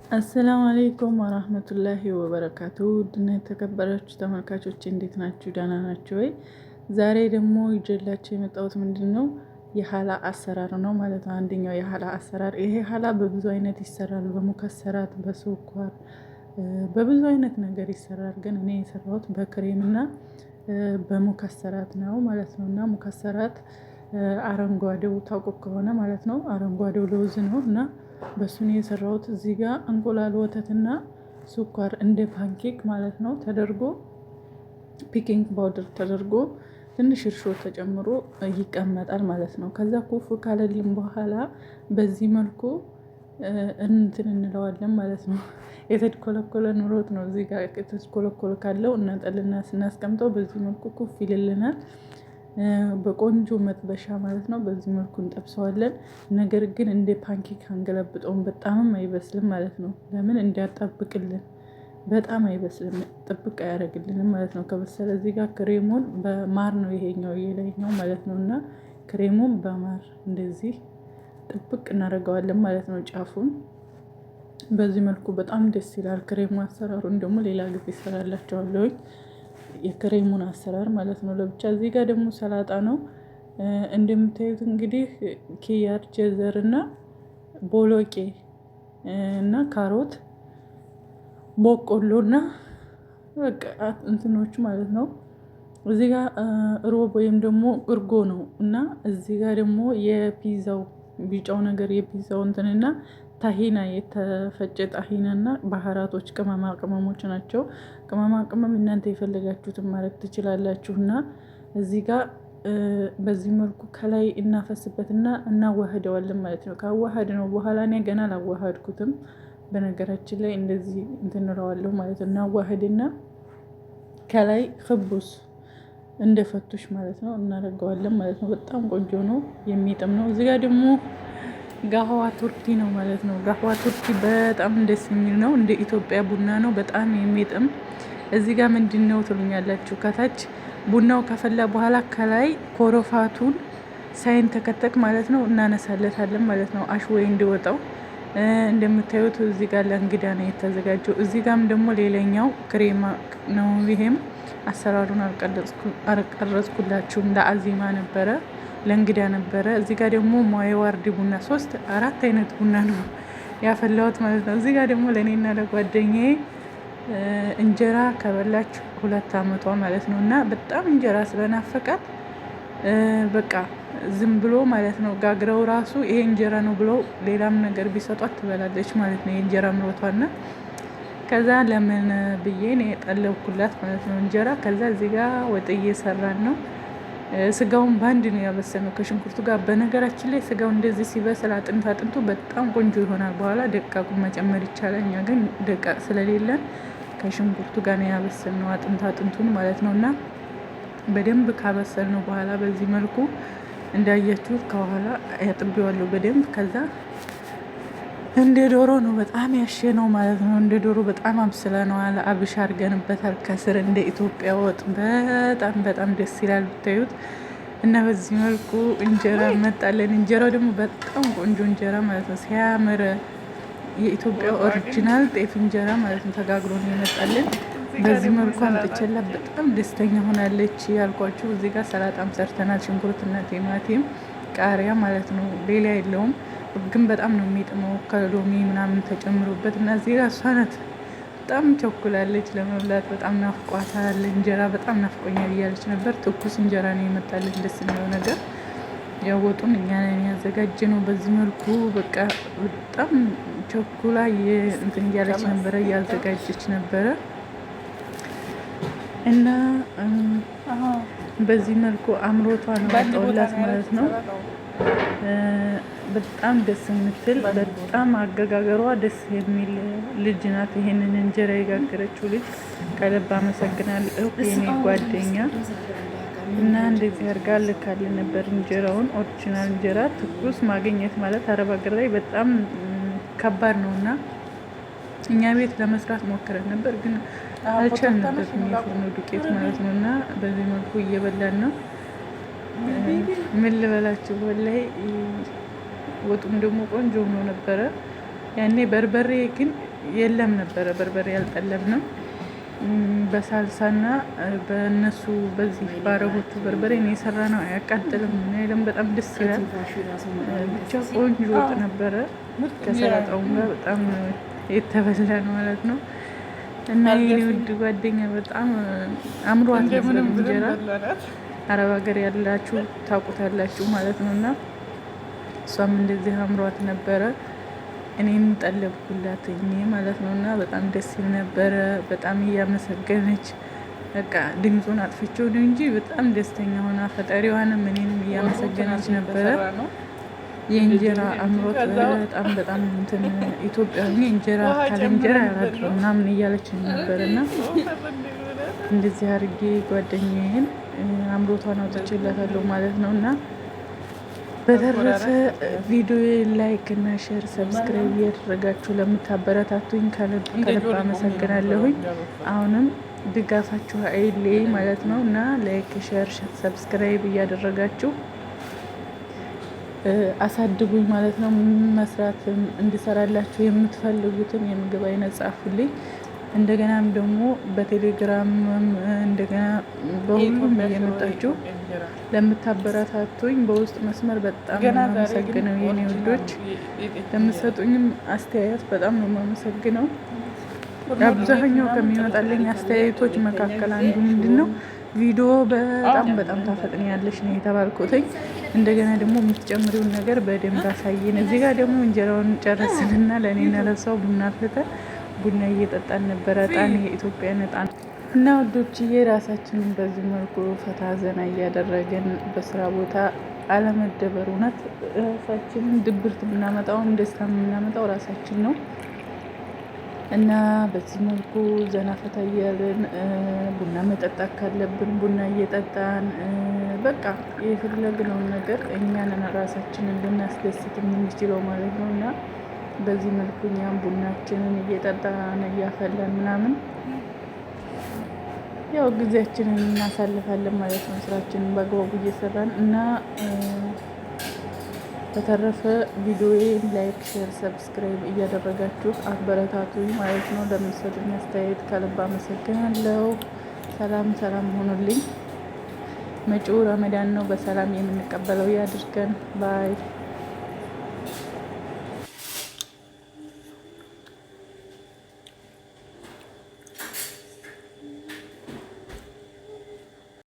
አሰላሙ አሌይኩም ወራህመቱላሂ ወበረካቱ። ውድና የተከበራችሁ ተመልካቾች እንዴት ናችሁ? ደህና ናችሁ ወይ? ዛሬ ደግሞ ይዤላችሁ የመጣሁት ምንድን ነው የሀላ አሰራር ነው ማለት ነው። አንደኛው የሀላ አሰራር፣ ይሄ ሀላ በብዙ አይነት ይሰራል። በሙከሰራት፣ በስኳር፣ በብዙ አይነት ነገር ይሰራል። ግን እኔ የሰራሁት በክሬምና በሙከሰራት ነው ማለት ነው። እና ሙከሰራት አረንጓዴው ታውቁ ከሆነ ማለት ነው፣ አረንጓዴው ለውዝ ነው እና በሱን የሰራሁት። እዚህ ጋር እንቁላል፣ ወተትና ስኳር እንደ ፓንኬክ ማለት ነው ተደርጎ ፒኪንግ ፓውደር ተደርጎ ትንሽ እርሾ ተጨምሮ ይቀመጣል ማለት ነው። ከዛ ኩፍ ካለልን በኋላ በዚህ መልኩ እንትን እንለዋለን ማለት ነው። የተድኮለኮለ ኑሮት ነው። እዚህ ጋር የተድኮለኮለ ካለው እናጠልና ስናስቀምጠው በዚህ መልኩ ኩፍ ይልልናል። በቆንጆ መጥበሻ ማለት ነው። በዚህ መልኩ እንጠብሰዋለን። ነገር ግን እንደ ፓንኬክ አንገለብጠውም፣ በጣምም አይበስልም ማለት ነው። ለምን እንዲያጣብቅልን፣ በጣም አይበስልም፣ ጥብቅ አያደርግልንም ማለት ነው። ከበሰለ እዚህ ጋር ክሬሙን በማር ነው ይሄኛው የላይኛው ማለት ነው። እና ክሬሙን በማር እንደዚህ ጥብቅ እናደርገዋለን ማለት ነው። ጫፉን በዚህ መልኩ በጣም ደስ ይላል። ክሬሙ አሰራሩን ደግሞ ሌላ ጊዜ ይሰራላቸዋለሁኝ፣ የክሬሙን አሰራር ማለት ነው ለብቻ። እዚህ ጋር ደግሞ ሰላጣ ነው እንደምታዩት እንግዲህ ኪያር፣ ጀዘር እና ቦሎቄ እና ካሮት፣ ቦቆሎ እና በቃ እንትኖቹ ማለት ነው። እዚህ ጋር ሮብ ወይም ደግሞ እርጎ ነው እና እዚህ ጋር ደግሞ የፒዛው ቢጫው ነገር የፒዛው እንትንና ታሂና፣ የተፈጨ ታሂና እና ባህራቶች፣ ቅመማ ቅመሞች ናቸው። ቅመማ ቅመም እናንተ የፈለጋችሁትን ማድረግ ትችላላችሁ። እና እዚህ ጋር በዚህ መልኩ ከላይ እናፈስበትና እናዋህደዋለን ማለት ነው። ካዋሃድ ነው በኋላ እኔ ገና አላዋሃድኩትም በነገራችን ላይ እንደዚህ እንትንለዋለሁ ማለት ነው። እናዋህድና ከላይ ክቡስ እንደፈቱሽ ማለት ነው እናደርገዋለን ማለት ነው። በጣም ቆንጆ ነው፣ የሚጥም ነው። እዚህ ጋር ደግሞ ጋህዋ ቱርኪ ነው ማለት ነው። ጋህዋ ቱርኪ በጣም ደስ የሚል ነው። እንደ ኢትዮጵያ ቡና ነው፣ በጣም የሚጥም። እዚህ ጋር ምንድን ነው ትሉኛላችሁ? ከታች ቡናው ከፈላ በኋላ ከላይ ኮረፋቱን ሳይንተከተክ ማለት ነው እናነሳለታለን ማለት ነው፣ አሽወይ እንዲወጣው። እንደምታዩት እዚህ ጋር ለእንግዳ ነው የተዘጋጀው። እዚህ ጋርም ደግሞ ሌላኛው ክሬማ ነው። ይሄም አሰራሩን አልቀረጽኩላችሁም፣ ለአዚማ ነበረ፣ ለእንግዳ ነበረ። እዚህ ጋር ደግሞ ሞይ ዋርድ ቡና 3-4 አይነት ቡና ነው ያፈላሁት ማለት ነው። እዚህ ጋር ደግሞ ለእኔና ለጓደኛዬ እንጀራ ከበላች 2 ዓመቷ ማለት ነው። እና በጣም እንጀራ ስለናፈቃት በቃ ዝም ብሎ ማለት ነው ጋግረው ራሱ ይሄ እንጀራ ነው ብለው ሌላም ነገር ቢሰጧት ትበላለች ማለት ነው፣ የእንጀራ ምሮቷና። ከዛ ለምን ብዬ ነው የጠለብኩላት ማለት ነው እንጀራ። ከዛ እዚህ ጋር ወጥ እየሰራን ነው። ስጋውን በአንድ ነው ያበሰልነው ከሽንኩርቱ ጋር። በነገራችን ላይ ስጋው እንደዚህ ሲበስል አጥንቱ በጣም ቆንጆ ይሆናል። በኋላ ደቃቁን መጨመር ይቻላል። እኛ ግን ደቃቅ ስለሌለን ከሽንኩርቱ ጋር ነው ያበሰልነው አጥንቱን ማለት ነው። እና በደንብ ካበሰልነው በኋላ በዚህ መልኩ እንዳያችሁት ከኋላ ያጥቤዋለሁ በደንብ። ከዛ እንደ ዶሮ ነው በጣም ያሸ ነው ማለት ነው። እንደ ዶሮ በጣም አብስለነዋል፣ አብሽ አድርገንበታል ከስር እንደ ኢትዮጵያ ወጥ። በጣም ደስ ይላል ብታዩት። እና በዚህ መልኩ እንጀራ መጣለን። እንጀራው ደግሞ በጣም ቆንጆ እንጀራ ማለት ነው፣ ሲያምር የኢትዮጵያ ኦሪጂናል ጤፍ እንጀራ ማለት ነው ተጋግሮ ነው የመጣልን። በዚህ መልኩ አምጥቼላት በጣም ደስተኛ ሆናለች ያልኳችሁ። እዚህ ጋር ሰላጣም ሰርተናል፣ ሽንኩርትና ቲማቲም ቃሪያ ማለት ነው። ሌላ የለውም ግን በጣም ነው የሚጥመው ከሎሚ ምናምን ተጨምሮበት። እና እዚህ ጋር እሷ ናት በጣም ቸኩላለች ለመብላት፣ በጣም ናፍቋታል። እንጀራ በጣም ናፍቆኛል እያለች ነበር። ትኩስ እንጀራ ነው የመጣለች። ደስ የሚለው ነገር ያወጡን እኛ ነን ያዘጋጀ ነው። በዚህ መልኩ በቃ በጣም ቸኩላ እንትን እያለች ነበረ፣ እያዘጋጀች ነበረ። እና በዚህ መልኩ አምሮቷ ነው ያወጣላት ማለት ነው። በጣም ደስ የምትል በጣም አገጋገሯ ደስ የሚል ልጅ ናት። ይሄንን እንጀራ የጋገረችው ልጅ ከልብ አመሰግናለሁ የኔ ጓደኛ። እና እንደዚህ አድርጋ ልካልን ነበር እንጀራውን። ኦሪጂናል እንጀራ ትኩስ ማግኘት ማለት አረብ ሀገር ላይ በጣም ከባድ ነው። እና እኛ ቤት ለመስራት ሞክረን ነበር ግን አልቻልንበትም፣ የፉርኖ ዱቄት ማለት ነው። እና በዚህ መልኩ እየበላን ነው። ምን ልበላችሁ ወላሂ ወጡም ደግሞ ቆንጆ ሆኖ ነበረ። ያኔ በርበሬ ግን የለም ነበረ በርበሬ ያልጠለብንም በሳልሳና በእነሱ በዚህ ባረቦቹ በርበሬ ነው የሰራ ነው። አያቃጥልም አይልም፣ በጣም ደስ ይላል። ብቻ ቆንጆ ወጥ ነበረ። ከሰላጣውም ጋር በጣም የተበላ ነው ማለት ነው። እና የኔ ውድ ጓደኛ በጣም አምሯት ነበር እንጀራ። አረብ ሀገር ያላችሁ ታውቁታላችሁ ማለት ነው። እና እሷም እንደዚህ አምሯት ነበረ። እኔም ጠለብኩላት ማለት ነው። እና በጣም ደስ ይል ነበረ። በጣም እያመሰገነች በቃ ድምፁን አጥፍቼው ነው እንጂ በጣም ደስተኛ ሆና ፈጣሪዋንም እኔንም እያመሰገነች ነበረ። የእንጀራ አምሮት በጣም በጣም እንትን ኢትዮጵያዊ እንጀራ ካለ እንጀራ ያላድረው ምናምን እያለች ነበር። እና እንደዚህ አድርጌ ጓደኛዬን አምሮቷን አውጥቼላታለሁ ማለት ነው። እና በተረፈ ቪዲዮ ላይክ እና ሼር ሰብስክራይብ እያደረጋችሁ ለምታበረታቱኝ ከልብ አመሰግናለሁኝ። አሁንም ድጋፋችሁ አይለይ ማለት ነው። እና ላይክ ሼር ሰብስክራይብ እያደረጋችሁ አሳድጉኝ ማለት ነው። መስራት እንድሰራላችሁ የምትፈልጉትን የምግብ አይነት ጻፉልኝ። እንደገናም ደግሞ በቴሌግራም እንደገና በሁሉም እየመጣችሁ ለምታበረታቱኝ በውስጥ መስመር በጣም ነው የማመሰግነው። የኔ ውዶች ለምትሰጡኝም አስተያየት በጣም ነው የማመሰግነው። አብዛኛው ከሚመጣልኝ አስተያየቶች መካከል አንዱ ምንድን ነው ቪዲዮ በጣም በጣም ታፈጥኛለሽ ነው የተባልኩትኝ። እንደገና ደግሞ የምትጨምሪውን ነገር በደንብ አሳየን። እዚህ ጋር ደግሞ እንጀራውን ጨረስንና ለእኔና ለሰው ቡና አፍልተን ቡና እየጠጣን ነበረ። እጣን የኢትዮጵያን እጣን እና ወዶችዬ ራሳችንን በዚህ መልኩ ፈታ ዘና እያደረግን በስራ ቦታ አለመደበር፣ እውነት ራሳችንን ድብርት የምናመጣውም ደስታ የምናመጣው ራሳችን ነው። እና በዚህ መልኩ ዘና ፈታ እያልን ቡና መጠጣት ካለብን ቡና እየጠጣን በቃ የፈለግነውን ነገር እኛንን ራሳችንን ልናስደስት የምንችለው ማለት ነው። እና በዚህ መልኩ እኛም ቡናችንን እየጠጣን እያፈላን ምናምን ያው ጊዜያችንን እናሳልፋለን ማለት ነው። ስራችንን በአግባቡ እየሰራን እና በተረፈ ቪዲዮዬን ላይክ ሼር ሰብስክራይብ እያደረጋችሁ አበረታቱኝ ማለት ነው። ለምትሰጡኝ አስተያየት ከልብ አመሰግናለሁ። ሰላም ሰላም ሆኑልኝ። መጪው ረመዳን ነው፣ በሰላም የምንቀበለው ያድርገን ባይ